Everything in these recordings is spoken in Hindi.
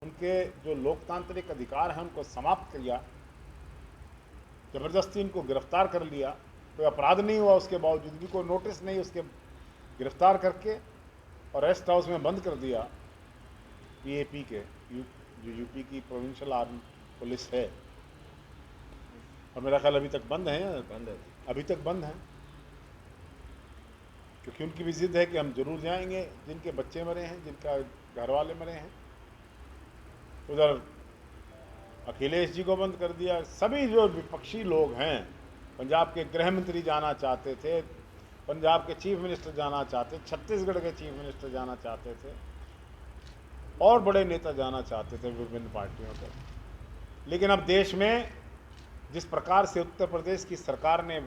उनके जो लोकतांत्रिक अधिकार हैं उनको समाप्त किया, ज़बरदस्ती इनको गिरफ्तार कर लिया। कोई अपराध नहीं हुआ उसके बावजूद भी, कोई नोटिस नहीं, उसके गिरफ्तार करके और रेस्ट हाउस में बंद कर दिया। पीएपी के जो यूपी की प्रोविंशियल आर्मी पुलिस है, और मेरा ख्याल अभी तक बंद है, अभी तक बंद है, क्योंकि उनकी भी जिद है कि हम जरूर जाएंगे। जिनके बच्चे मरे हैं, जिनका घर वाले मरे हैं, उधर अखिलेश जी को बंद कर दिया। सभी जो विपक्षी लोग हैं, पंजाब के गृह मंत्री जाना चाहते थे, पंजाब के चीफ मिनिस्टर जाना चाहते, छत्तीसगढ़ के चीफ मिनिस्टर जाना चाहते थे, और बड़े नेता जाना चाहते थे विभिन्न पार्टियों के। लेकिन अब देश में जिस प्रकार से उत्तर प्रदेश की सरकार ने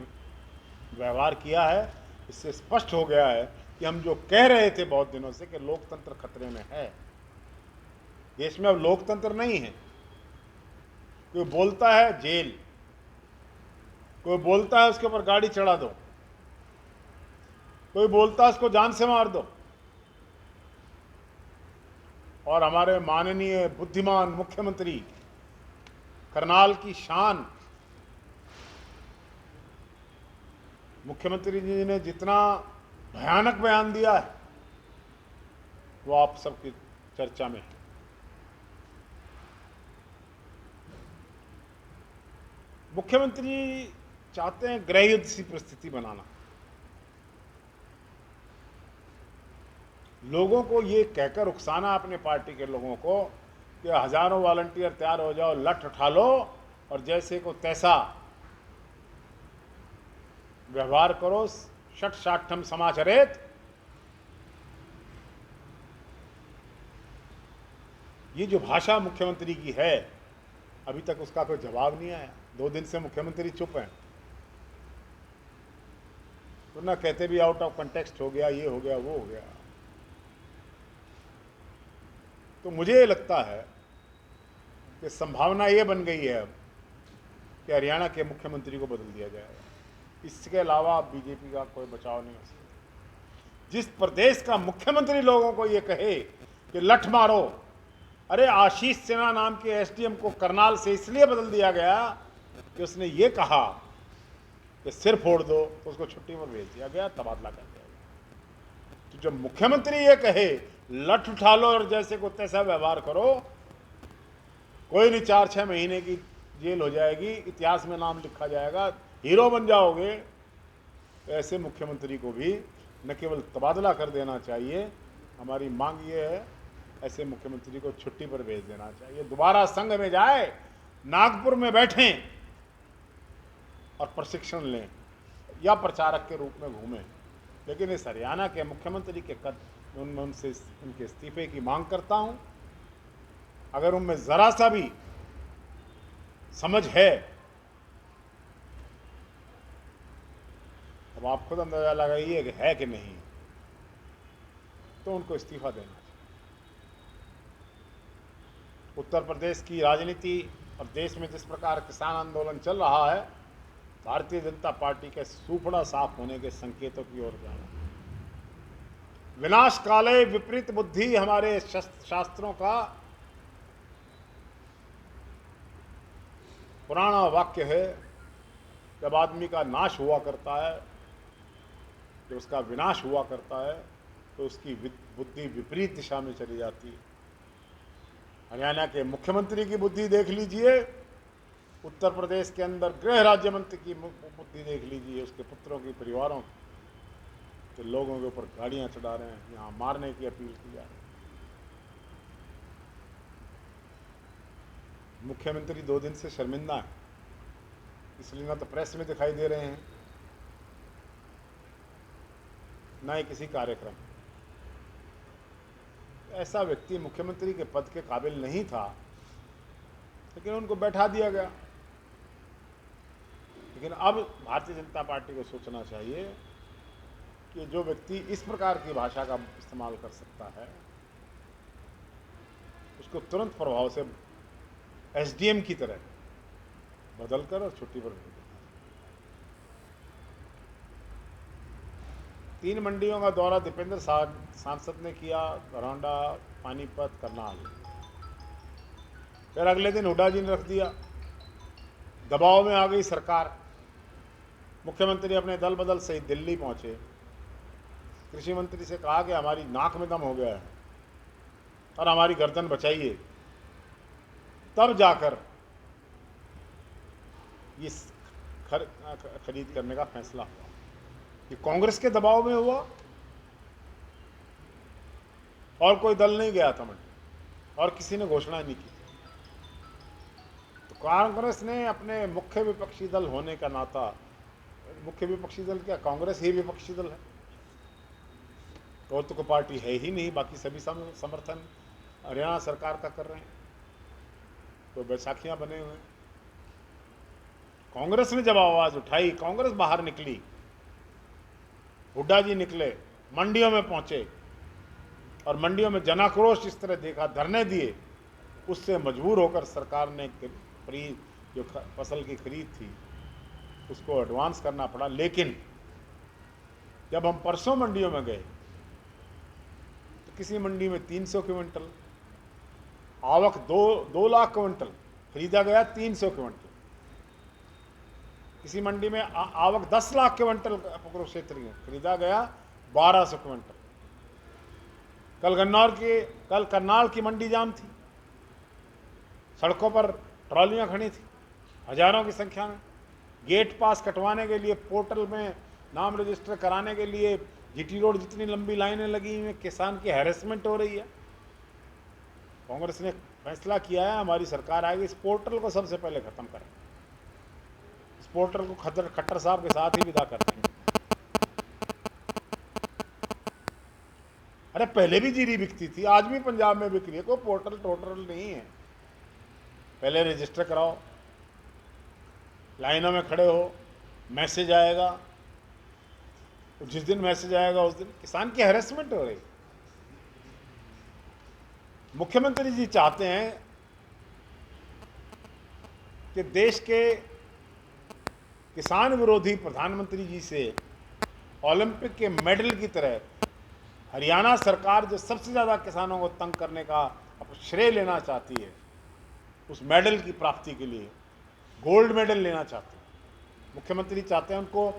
व्यवहार किया है, इससे स्पष्ट हो गया है कि हम जो कह रहे थे बहुत दिनों से कि लोकतंत्र खतरे में है, देश में अब लोकतंत्र नहीं है। कोई बोलता है जेल, कोई बोलता है उसके ऊपर गाड़ी चढ़ा दो, कोई बोलता है उसको जान से मार दो। और हमारे माननीय बुद्धिमान मुख्यमंत्री, करनाल की शान मुख्यमंत्री जी ने जितना भयानक बयान दिया है वो आप सबकी चर्चा में है। मुख्यमंत्री चाहते हैं गृह युद्ध सी परिस्थिति बनाना, लोगों को ये कहकर उकसाना अपने पार्टी के लोगों को कि हजारों वॉलंटियर तैयार हो जाओ, लठ उठा लो और जैसे को तैसा व्यवहार करो, षट शाठम समाचरेत। ये जो भाषा मुख्यमंत्री की है, अभी तक उसका कोई जवाब नहीं आया। 2 दिन से मुख्यमंत्री चुप हैं, तो ना कहते भी आउट ऑफ कंटेक्स्ट हो गया, ये हो गया, वो हो गया। तो मुझे ये लगता है कि संभावना ये बन गई है अब कि हरियाणा के मुख्यमंत्री को बदल दिया जाएगा। इसके अलावा बीजेपी का कोई बचाव नहीं हो सकता। जिस प्रदेश का मुख्यमंत्री लोगों को ये कहे कि लठ मारो, अरे आशीष सिन्हा नाम के एसडीएम को करनाल से इसलिए बदल दिया गया कि उसने ये कहा कि सिर फोड़ दो, तो उसको छुट्टी पर भेज दिया गया, तबादला कर दिया गया। तो जब मुख्यमंत्री ये कहे लठ उठा लो और जैसे को तैसा व्यवहार करो, कोई नहीं 4-6 महीने की जेल हो जाएगी, इतिहास में नाम लिखा जाएगा, हीरो बन जाओगे, तो ऐसे मुख्यमंत्री को भी न केवल तबादला कर देना चाहिए, हमारी मांग ये है ऐसे मुख्यमंत्री को छुट्टी पर भेज देना चाहिए। दोबारा संघ में जाए, नागपुर में बैठें और प्रशिक्षण लें या प्रचारक के रूप में घूमें। लेकिन इस हरियाणा के मुख्यमंत्री के कद उनसे उनके इस्तीफे की मांग करता हूं। अगर उनमें जरा सा भी समझ है, अब आप खुद अंदाजा लगाइए कि है कि नहीं, तो उनको इस्तीफा देना चाहिए। उत्तर प्रदेश की राजनीति और देश में जिस प्रकार किसान आंदोलन चल रहा है, भारतीय जनता पार्टी के सूपड़ा साफ होने के संकेतों की ओर जाना। विनाश काले विपरीत बुद्धि हमारे शास्त्रों का पुराना वाक्य है। जब आदमी का नाश हुआ करता है, जब उसका विनाश हुआ करता है, तो उसकी बुद्धि विपरीत दिशा में चली जाती है। हरियाणा के मुख्यमंत्री की बुद्धि देख लीजिए, उत्तर प्रदेश के अंदर गृह राज्य मंत्री की बुद्धि देख लीजिए, उसके पुत्रों की, परिवारों की, तो लोगों के ऊपर गाड़ियां चढ़ा रहे हैं, यहाँ मारने की अपील की जा रही है। मुख्यमंत्री 2 दिन से शर्मिंदा है, इसलिए ना तो प्रेस में दिखाई दे रहे हैं, ना ही किसी कार्यक्रम। ऐसा व्यक्ति मुख्यमंत्री के पद के काबिल नहीं था, लेकिन उनको बैठा दिया गया। लेकिन अब भारतीय जनता पार्टी को सोचना चाहिए कि जो व्यक्ति इस प्रकार की भाषा का इस्तेमाल कर सकता है, उसको तुरंत प्रभाव से एसडीएम की तरह बदलकर और छुट्टी पर भेज देना। 3 मंडियों का दौरा दीपेंद्र सांसद ने किया, बरौंडा, पानीपत, करनाल। फिर अगले दिन हुड्डा जी ने रख दिया। दबाव में आ गई सरकार। मुख्यमंत्री अपने दल बदल से दिल्ली पहुंचे। कृषि मंत्री से कहा कि हमारी नाक में दम हो गया है और हमारी गर्दन बचाइए। तब जाकर ये खरीद करने का फैसला हुआ। ये कांग्रेस के दबाव में हुआ और कोई दल नहीं गया था मंडी और किसी ने घोषणा नहीं की। तो कांग्रेस ने अपने मुख्य विपक्षी दल होने का नाता, मुख्य विपक्षी दल क्या, कांग्रेस ही विपक्षी दल है, और तो कोई पार्टी है ही नहीं। बाकी सभी समर्थन हरियाणा सरकार का कर रहे हैं, तो बैसाखियां बने हुए हैं। कांग्रेस ने जब आवाज उठाई, कांग्रेस बाहर निकली, हुड्डा जी निकले, मंडियों में पहुंचे और मंडियों में जनाक्रोश इस तरह देखा, धरने दिए, उससे मजबूर होकर सरकार ने जो फसल की खरीद थी उसको एडवांस करना पड़ा। लेकिन जब हम परसों मंडियों में गए तो किसी मंडी में 300 क्विंटल आवक, 2 लाख क्विंटल खरीदा गया, 300 क्विंटल। किसी मंडी में आवक 10 लाख क्विंटल पकड़ो क्षेत्र में, खरीदा गया 1200 क्विंटल। कल करनाल की मंडी जाम थी, सड़कों पर ट्रॉलियां खड़ी थी हजारों की संख्या में। गेट पास कटवाने के लिए, पोर्टल में नाम रजिस्टर कराने के लिए जीटी रोड जितनी लंबी लाइनें लगी हुई, किसान की हैरेसमेंट हो रही है। कांग्रेस ने फैसला किया है, हमारी सरकार आएगी, इस पोर्टल को सबसे पहले खत्म करें। इस पोर्टल को खट्टर साहब के साथ ही विदा करते हैं। अरे पहले भी जीरी बिकती थी, आज भी पंजाब में बिक रही है, कोई पोर्टल टोटल नहीं है। पहले रजिस्टर कराओ, लाइनों में खड़े हो, मैसेज आएगा, जिस दिन मैसेज आएगा उस दिन किसान की हैरेसमेंट हो रही। मुख्यमंत्री जी चाहते हैं कि देश के किसान विरोधी प्रधानमंत्री जी से ओलंपिक के मेडल की तरह हरियाणा सरकार जो सबसे ज़्यादा किसानों को तंग करने का श्रेय लेना चाहती है, उस मेडल की प्राप्ति के लिए गोल्ड मेडल लेना चाहते हैं। मुख्यमंत्री चाहते हैं उनको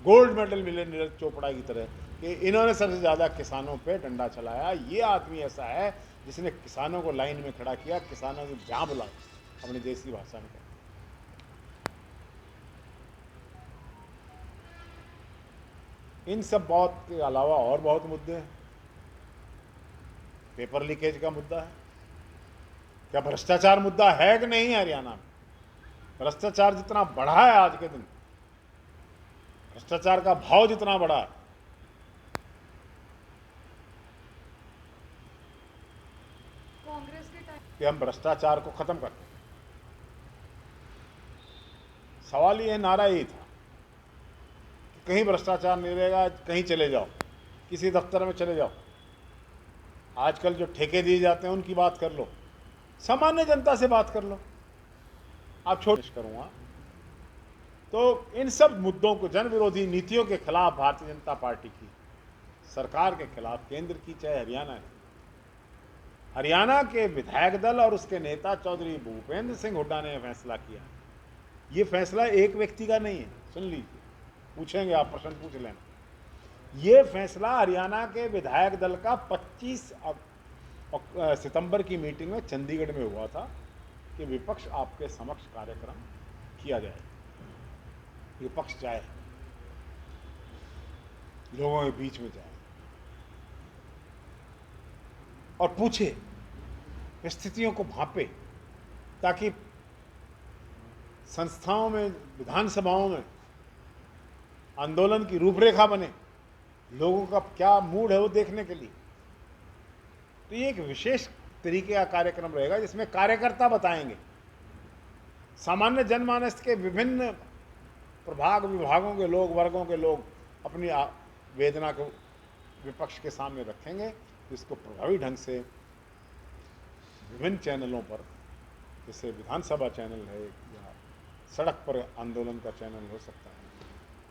गोल्ड मेडल मिले नीरज चोपड़ा की तरह कि इन्होंने सबसे ज़्यादा किसानों पे डंडा चलाया। ये आदमी ऐसा है जिसने किसानों को लाइन में खड़ा किया, किसानों की जान बुलाई, अपनी देसी भाषा में। इन सब बात के अलावा और बहुत मुद्दे हैं। पेपर लीकेज का मुद्दा है, क्या भ्रष्टाचार मुद्दा है कि नहीं है हरियाणा में? भ्रष्टाचार जितना बढ़ा है आज के दिन, भ्रष्टाचार का भाव जितना बढ़ा है, कांग्रेस के टाइम कि हम भ्रष्टाचार को खत्म करते हैं। सवाल ये नारा यही था कि कहीं भ्रष्टाचार नहीं रहेगा, कहीं चले जाओ, किसी दफ्तर में चले जाओ, आजकल जो ठेके दिए जाते हैं उनकी बात कर लो, सामान्य जनता से बात कर लो। आप छोड़ करूंगा तो इन सब मुद्दों को, जन विरोधी नीतियों के खिलाफ भारतीय जनता पार्टी की सरकार के खिलाफ, केंद्र की चाहे हरियाणा के विधायक दल और उसके नेता चौधरी भूपेंद्र सिंह हुड्डा ने फैसला किया। ये फैसला एक व्यक्ति का नहीं है, सुन लीजिए, पूछेंगे आप, प्रश्न पूछ लेना। ये फैसला हरियाणा के विधायक दल का 25 सितंबर की मीटिंग में चंडीगढ़ में हुआ था कि विपक्ष आपके समक्ष कार्यक्रम किया जाए, विपक्ष जाए, लोगों के बीच में जाए और पूछे, स्थितियों को भांपे, ताकि संस्थाओं में, विधानसभाओं में आंदोलन की रूपरेखा बने, लोगों का क्या मूड है वो देखने के लिए। तो ये एक विशेष तरीके का कार्यक्रम रहेगा जिसमें कार्यकर्ता बताएंगे, सामान्य जनमानस के विभिन्न विभागों के लोग, वर्गों के लोग अपनी वेदना को विपक्ष के सामने रखेंगे, जिसको प्रभावी ढंग से विभिन्न चैनलों पर, जैसे विधानसभा चैनल है या सड़क पर आंदोलन का चैनल हो सकता है,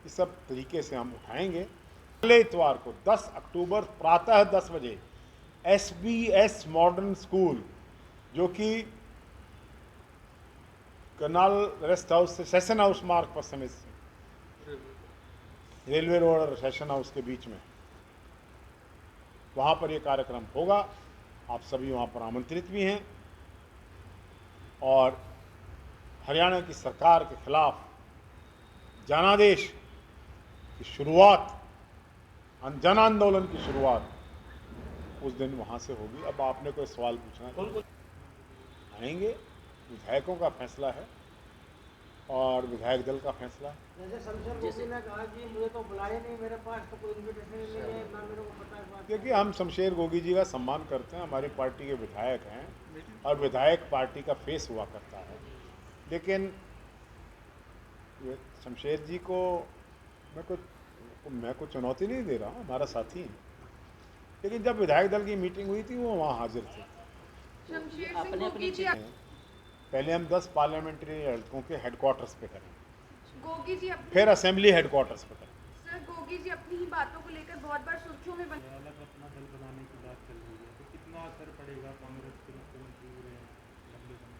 इस सब तरीके से हम उठाएंगे। अगले इतवार को 10 अक्टूबर प्रातः 10 बजे SBS मॉडर्न स्कूल, जो कि करनाल रेस्ट हाउस से सेशन हाउस मार्ग पर समित रेलवे रोड और सेशन हाउस के बीच में, वहाँ पर ये कार्यक्रम होगा। आप सभी वहाँ पर आमंत्रित भी हैं और हरियाणा की सरकार के खिलाफ जनादेश की शुरुआत, जन आंदोलन की शुरुआत उस दिन वहाँ से होगी। अब आपने कोई सवाल पूछना है? आएंगे, विधायकों का फैसला है और विधायक दल का फैसला है। जैसे शमशेर गोगी ने कहा कि मुझे तो बुलाया नहीं, मेरे पास तो कोई इन्विटेशन नहीं है, ना मेरे को पता है। क्योंकि हम शमशेर गोगी जी का सम्मान करते हैं, हमारी पार्टी के विधायक हैं और विधायक पार्टी का फेस हुआ करता है। लेकिन शमशेर जी को मैं कुछ चुनौती नहीं दे रहा हूँ, हमारा साथी है। लेकिन जब विधायक दल की मीटिंग हुई थी वो वहाँ हाजिर थे। शमशेर सिंह गोगी जी पहले हम 10 पार्लियामेंट्री हलकों के हेडक्वार्टर्स पे करें, गोगी जी अपनी फिर असेंबली हेडक्वार्टर्स पे करें। सर गोगी जी अपनी ही बातों को लेकर बहुत बार सुर्खियों में बने। अलग अपना दल बनाने की बात चल रही है, तो कितना असर पड़ेगा कांग्रेस के मुख्यमंत्री हो रहे हैं लंबे समय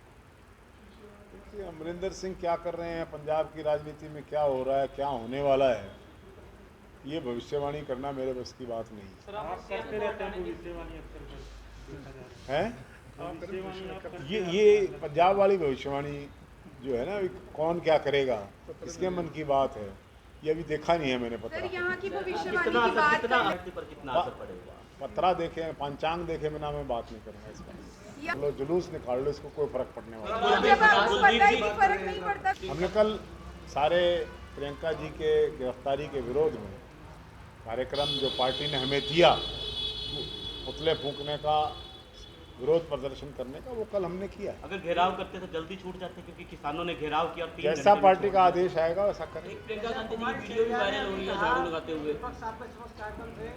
तक? देखिए, अमरिंदर सिंह क्या कर रहे हैं, पंजाब की राजनीति में क्या हो रहा है, क्या होने वाला है, ये भविष्यवाणी करना मेरे बस की बात नहीं आप करते रहते हैं भविष्यवाणी अक्सर देखा जा रहा है। भविष्यवाणी आप करते ये पंजाब वाली भविष्यवाणी जो है ना, कौन क्या करेगा, इसके मन की बात है, ये अभी देखा नहीं है मैंने। सर यहाँ की कितना भविष्यवाणी की असर बात कितना कर पार्टी पर कितना असर पड़ेगा? पत्रा देखे, पंचांग देखे बिना मैं बात नहीं करूँगा इस पर। या- लो जुलूस निकाल लो, इसको कोई फर्क पड़ने वाला नहीं। जब आपको पता ही नहीं, फर्क नहीं पड़ता। हमने कल सारे प्रियंका जी के गिरफ्तारी के विरोध में कार्यक्रम जो पार्टी ने हमें दिया, पुतले फूंकने का, विरोध प्रदर्शन करने का, वो कल हमने किया है। अगर घेराव करते तो जल्दी छूट जाते, क्योंकि किसानों ने घेराव किया और 3 जैसा घंटे में पार्टी छोड़ का दिया। आदेश आएगा वैसा करें। प्रियंका गांधी जी की वीडियो भी वायरल हो रही है झाड़ू लगाते हुए। विपक्ष आपके समक्ष कार्यक्रम थे,